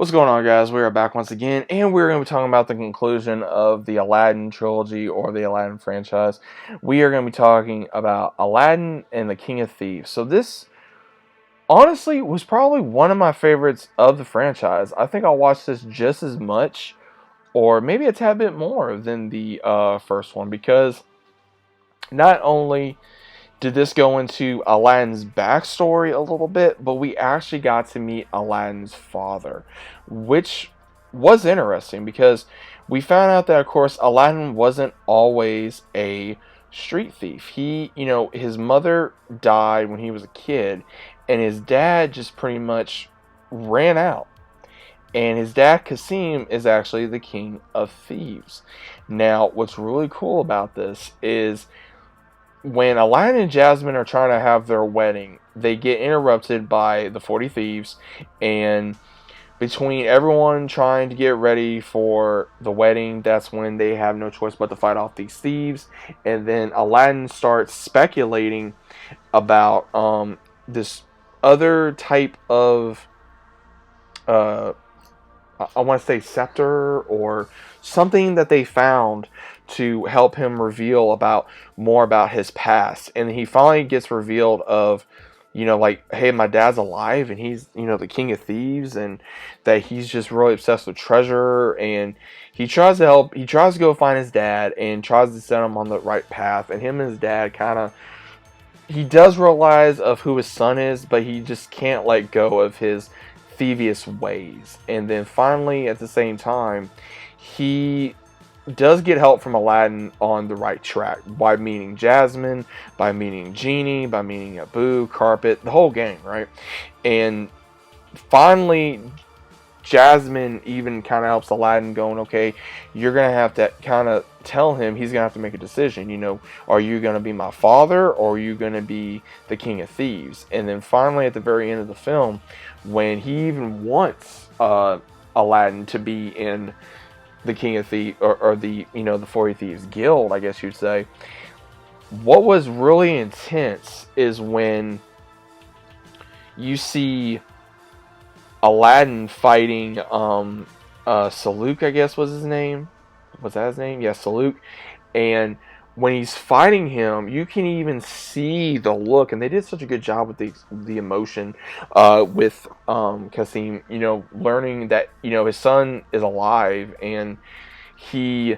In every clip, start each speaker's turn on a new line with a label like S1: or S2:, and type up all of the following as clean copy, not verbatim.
S1: What's going on, guys? We are back once again, and we're going to be talking about the conclusion of the Aladdin trilogy or the Aladdin franchise. We are going to be talking about Aladdin and the King of Thieves. So this, honestly, was probably one of my favorites of the franchise. I think I watched this just as much, or maybe a tad bit more than the first one, because not only did this go into Aladdin's backstory a little bit, but we actually got to meet Aladdin's father, which was interesting because we found out that, of course, Aladdin wasn't always a street thief. His mother died when he was a kid, and his dad just pretty much ran out. And his dad, Kasim, is actually the king of thieves. Now, what's really cool about this is when Aladdin and Jasmine are trying to have their wedding, they get interrupted by the 40 Thieves, and between everyone trying to get ready for the wedding, that's when they have no choice but to fight off these thieves. And then Aladdin starts speculating about this other type of I want to say scepter or something that they found to help him reveal about more about his past. And he finally gets revealed of, like, hey, my dad's alive and he's, the king of thieves, and that he's just really obsessed with treasure. And he tries to help, he tries to go find his dad and tries to set him on the right path. And him and his dad he does realize of who his son is, but he just can't let go of his thievious ways. And then finally, at the same time, he does get help from Aladdin on the right track by meeting Jasmine, by meeting Genie, by meeting Abu, Carpet, the whole gang, right? And finally, Jasmine even kind of helps Aladdin going, okay, you're going to have to kind of tell him, he's going to have to make a decision. Are you going to be my father, or are you going to be the king of thieves? And then finally, at the very end of the film, when he even wants Aladdin to be in the king of thieves, or the 40 Thieves Guild, I guess you'd say, what was really intense is when you see Aladdin fighting Saluk, I guess was his name. Was that his name? Yeah, Saluk. And when he's fighting him, you can even see the look, and they did such a good job with the emotion with Kasim, learning that, his son is alive, and he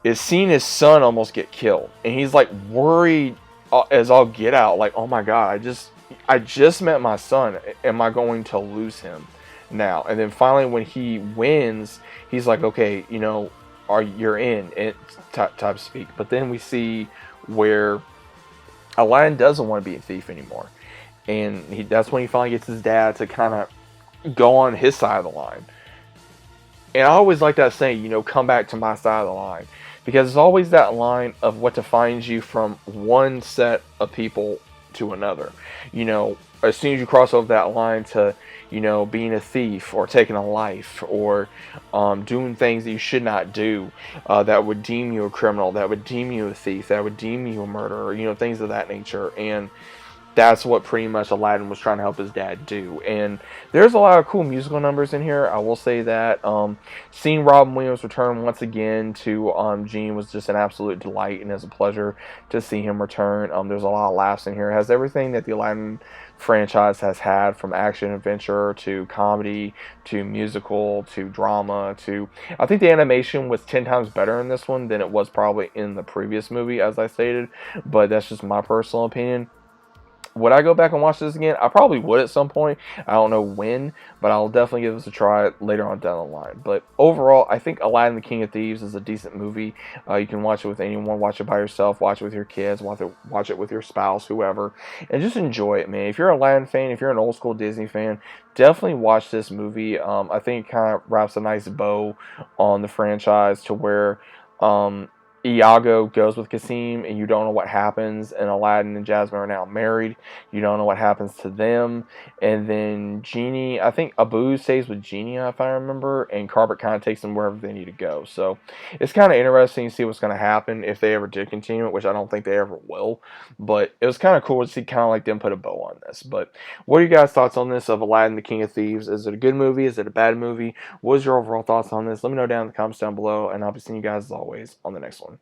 S1: is seeing his son almost get killed. And he's like worried as all get out, like, oh my God, I just met my son. Am I going to lose him now? And then finally, when he wins, he's like, okay, you're in it, type to speak. But then we see where Aladdin doesn't want to be a thief anymore, and that's when he finally gets his dad to kind of go on his side of the line. And I always like that saying, come back to my side of the line, because it's always that line of what defines you from one set of people to another. As soon as you cross over that line to, being a thief or taking a life or doing things that you should not do, that would deem you a criminal, that would deem you a thief, that would deem you a murderer, things of that nature. And that's what pretty much Aladdin was trying to help his dad do. And there's a lot of cool musical numbers in here, I will say that. Seeing Robin Williams return once again to Genie was just an absolute delight, and it's a pleasure to see him return. There's a lot of laughs in here. It has everything that the Aladdin franchise has had, from action adventure to comedy to musical to drama to... I think the animation was 10 times better in this one than it was probably in the previous movie, as I stated, but that's just my personal opinion. Would I go back and watch this again? I probably would at some point. I don't know when, but I'll definitely give this a try later on down the line. But overall, I think Aladdin the King of Thieves is a decent movie. You can watch it with anyone, watch it by yourself, watch it with your kids, watch it with your spouse, whoever, and just enjoy it, man. If you're an Aladdin fan, if you're an old school Disney fan, definitely watch this movie. I think it kind of wraps a nice bow on the franchise to where Iago goes with Kasim, and you don't know what happens. And Aladdin and Jasmine are now married. You don't know what happens to them. And then Genie, I think Abu stays with Genie, if I remember, and Carbot kind of takes them wherever they need to go. So it's kind of interesting to see what's going to happen if they ever do continue it, which I don't think they ever will. But it was kind of cool to see kind of like them put a bow on this. But what are you guys' thoughts on this of Aladdin, the King of Thieves? Is it a good movie? Is it a bad movie? What is your overall thoughts on this? Let me know down in the comments down below, and I'll be seeing you guys as always on the next one.